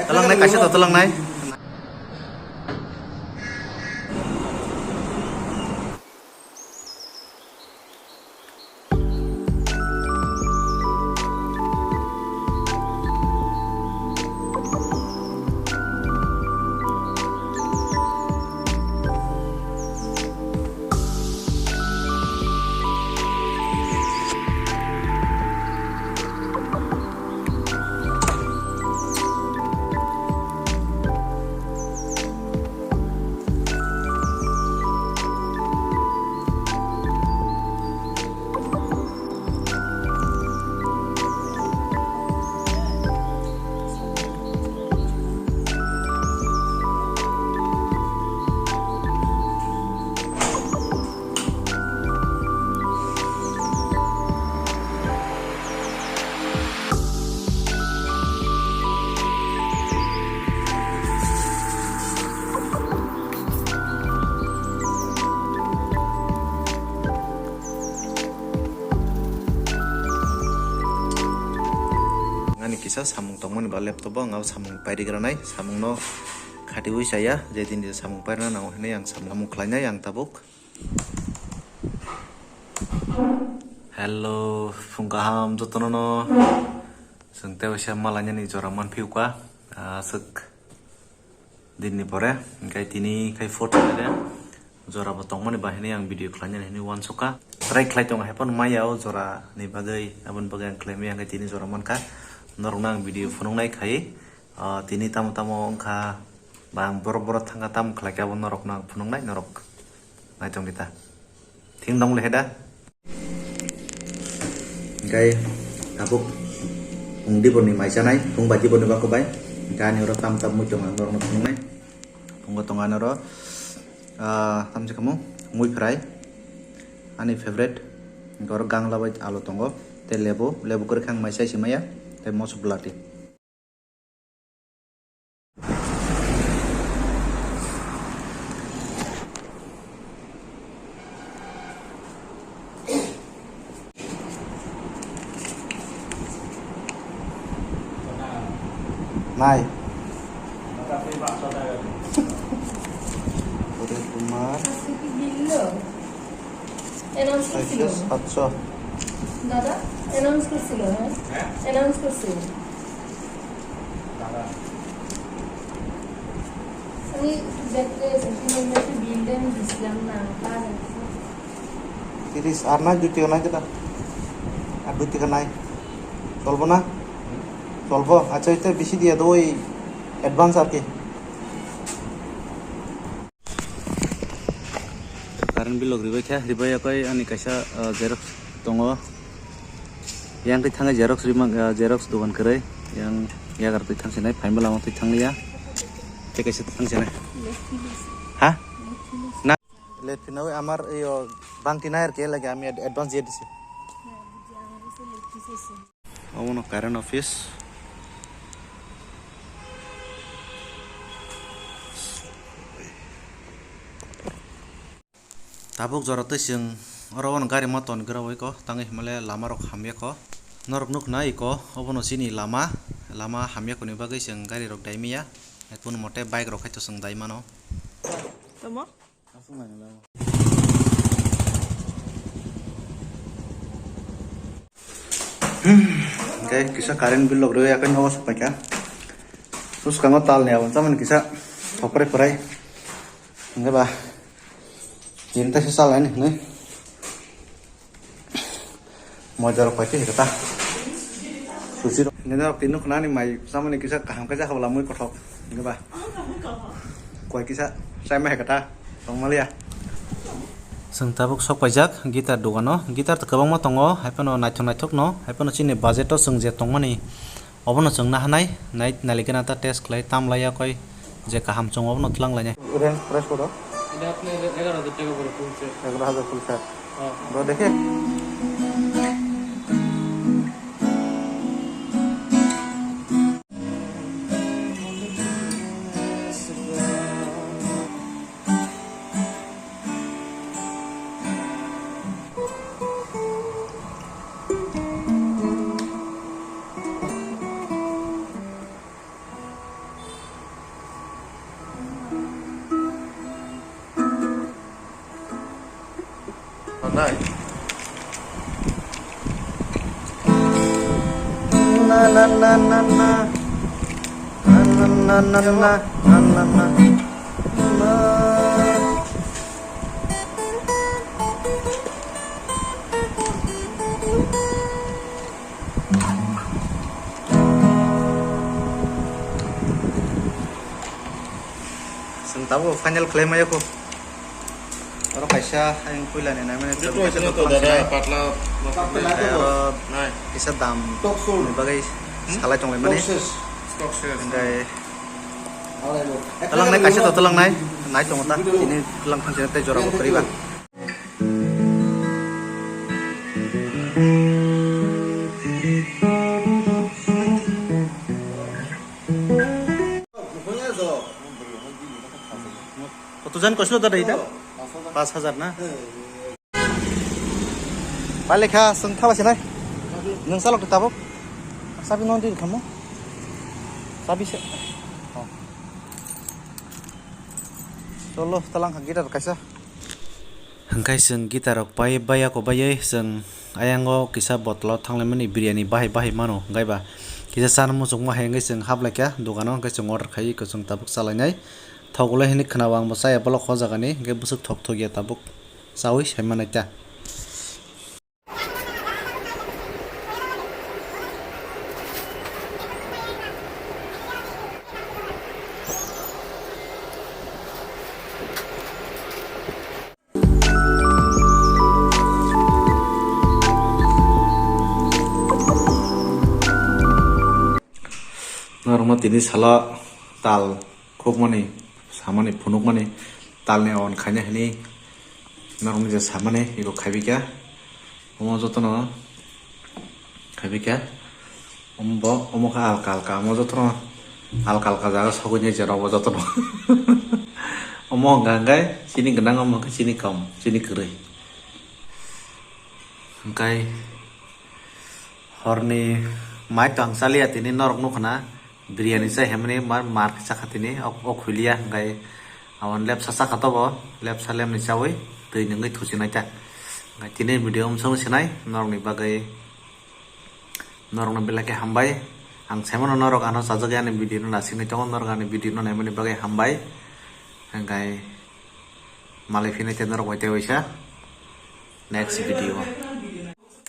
Telang naik kasih atau telang naik? Kisah samung tongmon ba laptop ngau samung pairi granai samung no khati ui saya jadi ini samung pairi na nau ini yang samung klanya yang tabuk. Hello fungkaham jotono no sengteo sia malanya ni joraman piuka sek dinni pore kai tini kai foto ada jora tongmon ba ini yang video klanya ini wan suka try klai tong hepon mayau jora ni bagai abun bagai yang klaim yang kai tini joraman ka norunang video phone nai khai tini tam ongkha bang bor thanga tam khlaka bon norok nang phone nai norok nai tong kita thing dong le heda gai tabuk ungdi boni mai sanai ung baji boni ba ko bai gani ro tam mu jong ang norok phone nai ung tongan ro tam je kamu mui fry ani favorite gor gang labai alo tongo te lebu kor khang mai sai simaya te mos belati Nai Udah kumar Atso দাদা অ্যানাউন্স করছিল হ্যাঁ অ্যানাউন্স করছিল দাদা আমি দেখতে এসেছি বিলডেন দিছিলাম না কার tiris arna duti kanai kita duti kanai solbo na solbo acha itu bisi dia doi advance arke karan bilog ribai kya ribai akai ani kaisa xerox tongo yang ti thanga xerox rimang xerox dukan kerai yang ya gar ti thang senai faimba lamang ti thang ya te kaisa thang senai ha na let pinawi amar iyo bang tinair ke lagi ami advance je dise omono current office tabuk jorot sing oro gari moton grawai ko tangi male lama rok hamya ko norok nuk nai ko obono sini lama hamya ko ni bagai sing gari rok daimia ekun mote bike rok haito sing daimano tomo asung nang lama okay kisah karen bill log reya kan hawas pakya terus kango tal ne awan saman kisah opre prai enggak ba cinta sesal ini nih mau jarak pakai kita susi ini dah pinuk nani mai sama nih kisah kaham kisah kalau lamui kotok enggak ba kuai kisah saya mah kata tong malia seng tabuk sok pajak gitar dogano gitar tekabang ma tongo haipono naithok no haipono chini budget to seng je tongmani obono seng na hanai nait nalikena ta test klai tam laya koi je kaham chong obono tlang lanya range price kodo এটা আপনি 11,000 টাকা করে full set 11,000 full set bro dekhe Nai. Na na na na na. Na na na na na. Na na na. Na. Tahu final claim aja kok. Orang kaisa yang kuilan ini namanya Itu hasilnya tuh ada patla. Nah, kisah dam. Bagai skala cong lemane. Stock share. Enggak. Telang naik kaisa tuh telang naik. Naik cong ta. Ini telang fungsinya teh jorang beriba. Tujuan koslo tadi itu 5,000 na. Balik ha, sengkala sih nai. Neng salok ditabok. Sabi nanti kamu. Sabi sih. Solo telang gitar kaisa. Hangkai seng gitar ok pai ako bayai seng ayango kisa botol thanglemani biryani bahai mano ngai ba. Kisa san mo sung ma hengai seng hablek ya dukano kai seng order khai ko seng tabuk salai Thogule hini khnawang basa ya bolok khojagani ge busuk thok thogia tabuk sawi saimanaita normal ini salah tal kok mani samane phunuk mane talne on khanya hini normal je samane iko khabika omo jotono khabika ombo omo ka alka omo jotono alka jaga sogunye jera omo jotono omo gangai sini genang omo ke sini kam sini kere kai horni mai tang salia tini norok nukna biryani sa hemne mar sakatini ok khulia ngai awan lep sa sakatobo lep salem ni chawi tui ngai thusinai ta ngai tini video song sinai norok ni bagai norok na belake hambai ang semono norok ano sajaga ni video na sini tongon norok ani video na nemani bagai hambai ngai malefine te norok waite waisa next video